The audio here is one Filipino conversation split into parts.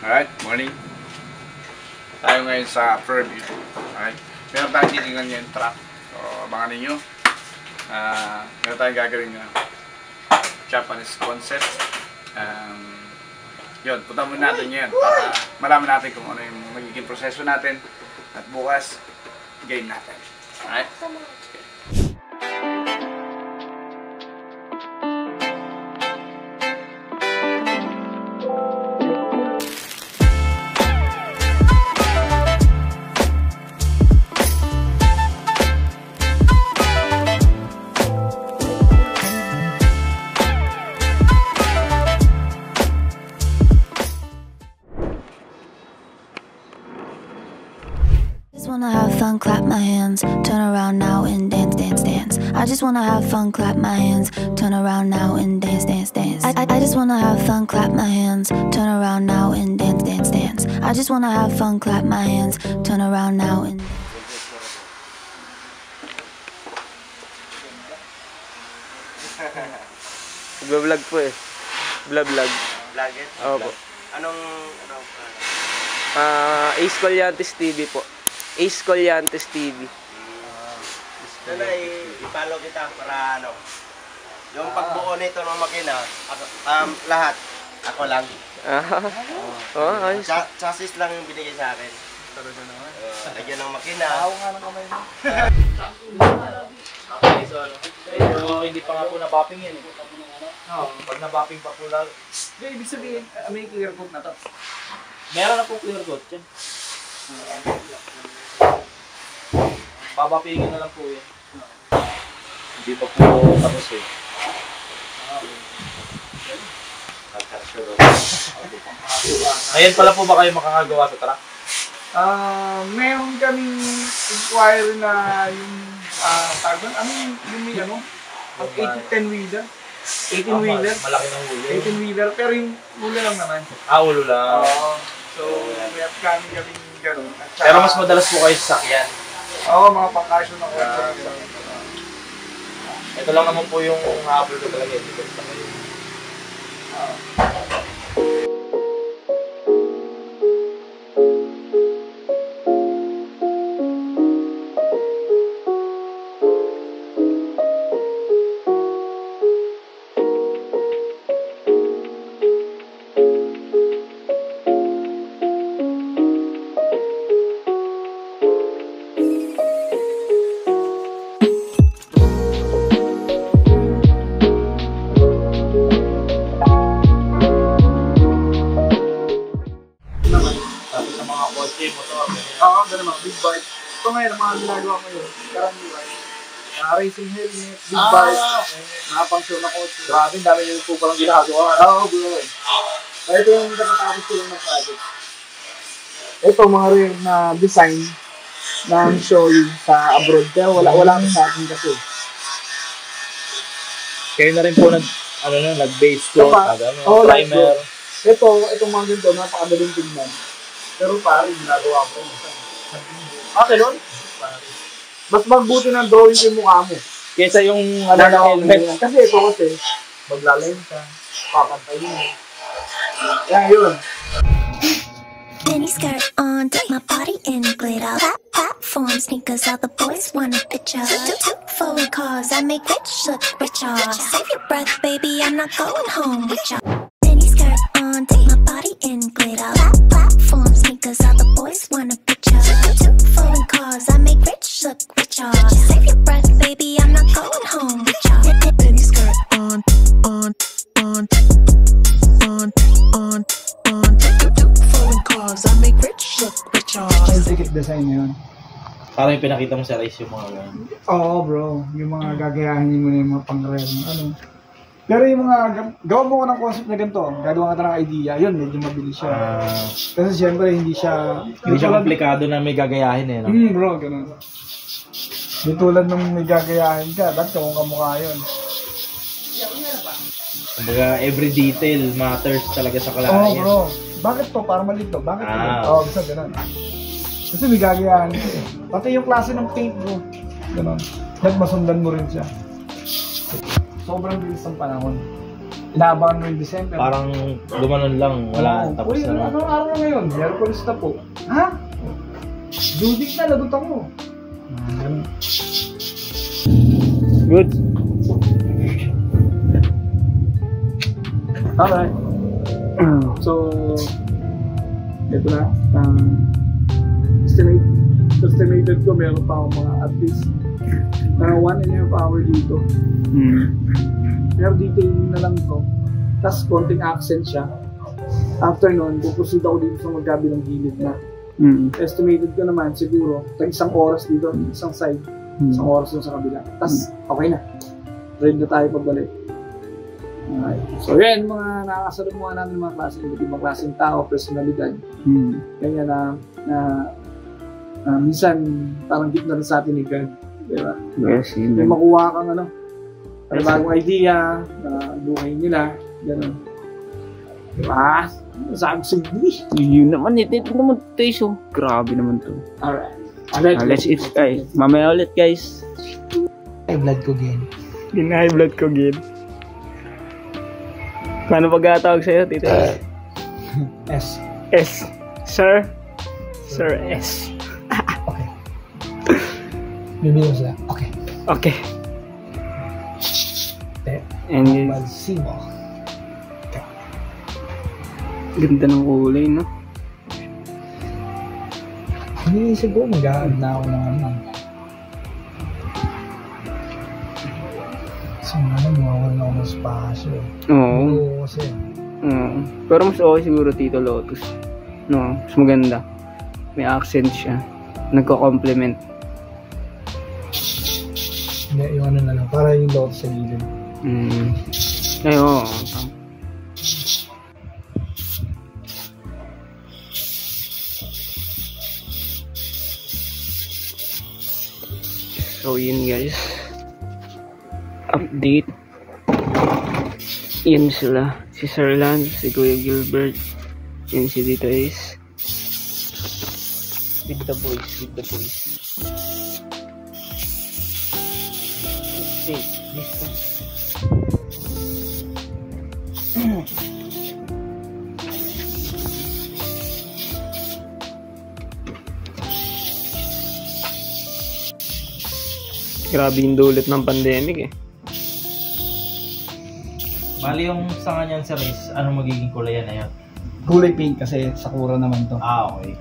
Alright, morning. Tayo ngayon sa preview. Alright, meron tayong titingnan yung truck. So, abangan ninyo. Meron tayong gagawin na Japanese concept. Yun, punta muna natin yan para malaman natin kung ano yung magiging proseso natin. At bukas, game natin. Alright? Wanna have fun, clap my hands, turn around now and dance, dance, dance. I just wanna have fun, clap my hands, turn around now and dance, dance, dance. I just wanna have fun, clap my hands, turn around now and dance, dance, dance. I just wanna have fun, clap my hands, turn around now and Vlog po eh. Vlog. Vlogger? Opo. Anong Ace Colliantes TV po. Ace Colliantes TV. Sana i-follow kita para ano. Yung pagbuo nito ng makina, lahat ako lang. Ayos. Chassis lang yung binigay sa akin. Lagyan ng makina. Ako nga ng kamay mo. Hindi pa nga po na-bopping yan eh. Pag na-bopping pa po lang. Ibig sabihin, may clear coat na to. Meron na po clear coat yan. Babapingin na lang po yan. Hindi pa po tapos eh. Ngayon pala po ba kayo makakagawa sa truck? Meron kaming inquiry na yung yung may ano? 10-wheeler. 18-wheeler. Malaki ng ulo. 18-wheeler, pero yung ulo lang naman. Ulo lang. So, we have kaming gano'n. Pero mas madalas po kayo sa sakyan. Oo, mga pangkasyon na ko. Ito lang naman po yung habol ko talaga. Hindi ko sa kayo. Oo, ganun mga big bike. Ito ngayon, mga ginagawa ko yun. Karamihan. Racing helmet, big bike, mga pang-show na kotse. Grabe, dami nyo po palang ginagawa. Oo, bro. Ito yung nakatapos ko lang ng project. Ito, mga rare na design ng show sa abroad. Kaya wala sa atin kasi. Kayo na rin po nag-base coat, primer. Itong mga ganito, napakadaling tingnan. Pero pare, ginagawa ko yun. Ganun? Mas magbuti ng drawing ko yung mukha mo. Kesa yung helmet. Kasi ito maglalayin ka, papantayin mo. Yan, yun. Mini skirt on, dip my body in glitter. Platform sneakers, all the boys want a picture. Two foreign cars, I make rich look richer. Save your breath, baby, I'm not going home with ya. Mini skirt on, dip my body in glitter. Platform sneakers, all the boys want a picture. Two foreign cars, I make rich look richer. Save your breath, baby, I'm not going home with ya. Mini skirt on. Cause I make rich look richer. Yung ticket design na yun. Parang yung pinakita mo sa race yung mga ganun. Oo, bro. Yung mga gagayahin mo na yung mga pang-rare. Pero yung mga, gawa mo ko ng concept na ganito, gagawa ka ng idea, yun, medyo mabilis siya. Kasi siyempre, hindi siya komplikado na may gagayahin eh, no? Bro, ganun. Di tulad nung may gagayahin ka, dapat kung kamukha yun. Kumbaga, every detail matters talaga sa client. Bro. Bakit to? Para malito. Bakit to? Bisa ganun. Kasi may gagayahin ka eh. Pati yung klase ng paint, bro. Ganun. Nagmasundan mo rin siya. Sobrang bilis ng panahon. Inaabangan mo yung December. Parang gumanon lang, wala, Oo. tapos Uy, na. anong araw na ngayon? Miyerkules na po. Ha? Judik na, lagot ako. Ganun. Good. Alright. So, ito na. Estimated ko meron pa akong mga at least 1.5 hour dito. Pero detailing na lang to. Tapos konting accent siya. After nun, puproceed ako dito sa magkabilang gilid na. Estimated ko naman siguro isang oras dito, isang side. Isang oras dun sa kabila. Tapos okay na. Ready na tayo pagbalik. Alright. So yan, mga nakakasalamuhan namin ng mga klase, ibang klaseng tao, personalidad. Kanya na minsan parang gift na rin sa atin ni God. Diba? Yes, May makuha kang bagong idea na buhay nila. Ganun. Diba? Sabi sa Yun naman, ito naman taste oh. Grabe naman to. Alright. Let's eat guys. Mamaya ulit guys. High blood ko again. High blood ko gid. Paano pagkatawag sa'yo, Tito? S. S. Sir? Sir S. Okay. Bibilang sila. Okay. Okay. Te. And Malsimo. ganda ng kulay, no? Iniisip ko, mag-a-add na ako ng ano. So, mawawala na ako ng spasyo. Oo. Oo, kasi. Oo. Pero mas okay siguro Tito Lotus. No, mas maganda. May accent siya. Nagko-complement. Hindi, yung ano na lang. Para yung lotus sa gilid. Ay, oo. So, yun guys. Update. Yun sila. Si Sir Lance, si Kuya Gilbert. Yun si Tito Ace. With the boys, with the boys. Hey, this time. Grabe yung dulot ng pandemic eh. Bali yung sanga niyan sa Riz, ano magiging kulay na yan? Kulay pink kasi sakura naman to. Ah, okay.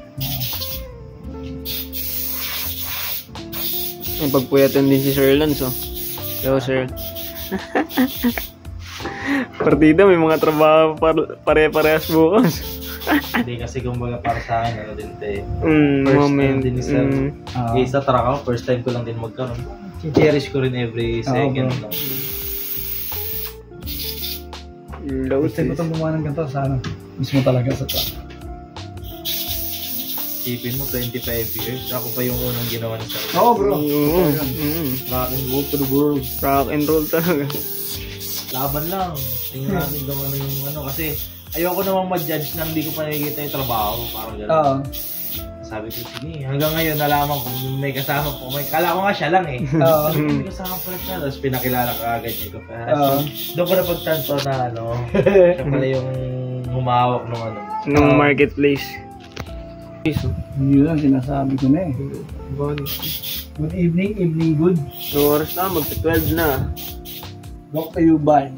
May pagpuyatan din si Sir Lance oh. Hello Sir. Partida may mga trabaho pare-parehas bukas. Hindi kasi kumbaga para sa akin, ano din ito eh. First Moment. time din isa. Sa track ako, first time ko lang din magkaroon. Cherish ko rin every second. bro. No? First time ko itong gumawa ng ganito sa ano. Mismo talaga sa truck. Isipin mo, 25 years. Ako pa yung unang ginawa ng sarili. Oo bro. Rock and roll to the world. Rock and roll talaga. Laban lang. Tingnan natin kung ano yung ano. Kasi ayoko namang ma-judge na hindi ko pa nakikita yung trabaho. Parang gano'n. Oo. Sabi ko, sige. Hanggang ngayon, nalaman ko may kasama ko. Kala ko nga siya lang eh. Oo. May kasama pala siya. Tapos pinakilala ka agad niya ko. Doon ko napagtanto na ano. Siya pala yung humawak ng ano. Nung marketplace. Yun lang sinasabi ko na eh. Good evening, evening good. No oras na, magta-12 na. Brought to you by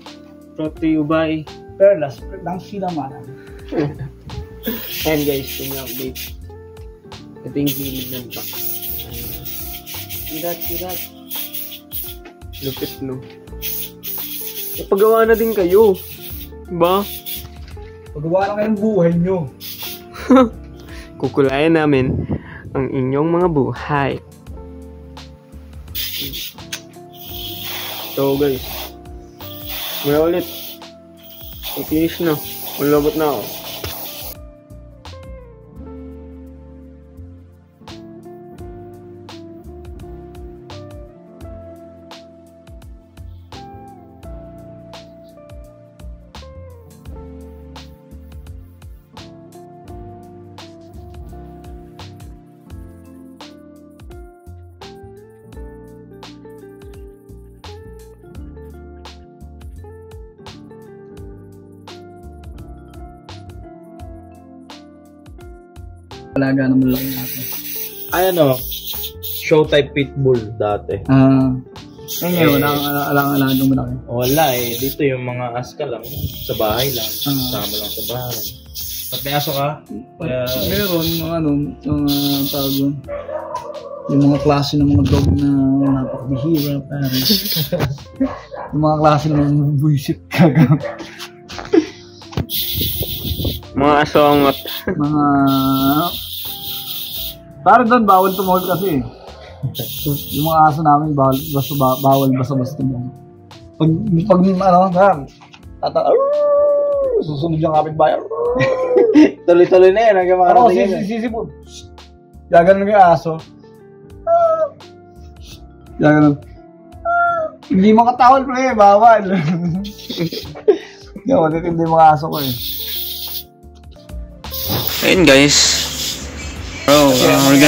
Brought to you by. Perlas, lang sila man. And guys, yung update. Ito yung gilid ng truck. Sirat. Lupit no. Napagawa na din kayo. Diba? Pagawa na kayong buhay nyo. Kukulayan namin ang inyong mga buhay. So guys, may ulit. I-finish na. Malabot na ako. Alaga naman lang natin. Ay, ano, show type pitbull dati. Ngayon, alang-alagang malaki. Wala eh. Dito yung mga aska lang. Sa bahay lang. Sama lang sa bahay. At may aso ka? Meron, mga tawag doon. Yung mga klase ng mga dog na napakabihira, pare. Yung mga klase ng mga buisit kaga. Mga asongot. Mga... Pare doon, bawal tumawag kasi. Yung mga aso namin, bawal basta-basta tumawag. Pag susunod yung kapitbahay. Tuloy-tuloy na yan. Hanggang mga rating yan. Sisipod. Gaganon yung aso. Gaganon. Hindi makatawal pre, bawal. Hindi mga aso ko eh. Ayun guys. Bro, we're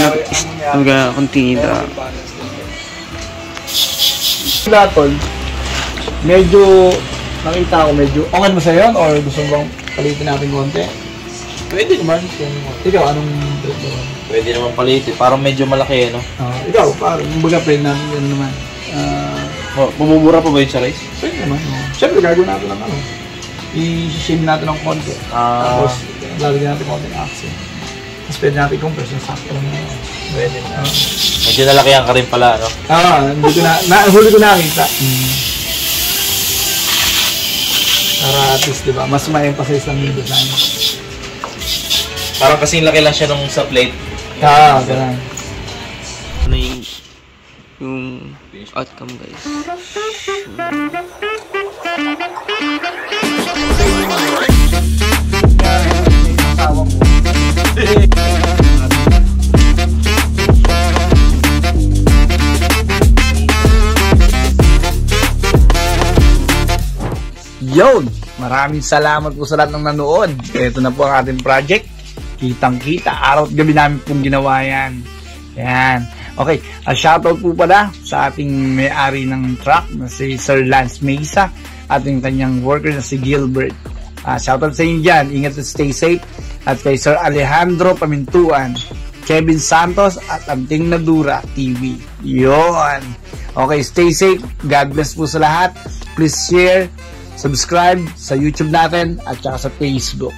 gonna continue the... Latol, medyo nakita ko medyo okay mo sa'yo yun or gusto mo bang palitin natin konti? Pwede naman. Ikaw, anong trip mo? Pwede naman palitin. Parang medyo malaki, no? Ikaw, parang baga pwede natin yan naman. Bumubura pa ba yun sa rice? Pwede naman. Siyempre, gagawin natin ng i-shame natin ng konti. Tapos, lalagyan natin konti ng accent. Tapos pwede natin compress yung sakto na. Pwede na. Medyo nalakihan ka rin pala, no? Huli ko nakita. Para at least, diba, mas ma-emphasize lang yung design. Parang kasing laki lang siya nung sa plate. Ganun. Ano yung outcome guys. Yun! Maraming salamat po sa lahat ng nanood. Ito na po ang ating project. Kitang-kita. Araw at gabi namin pong ginawa yan. Yan. Okay. Shoutout po pala sa ating may-ari ng truck na si Sir Lance Mesa at yung kanyang worker na si Gilbert. Shoutout sa inyo dyan. Ingat at stay safe. At kay Sir Alejandro Pamintuan, Kevin Santos at Anting Nadura TV. Yun. Okay. Stay safe. God bless po sa lahat. Please share, subscribe sa YouTube natin at saka sa Facebook.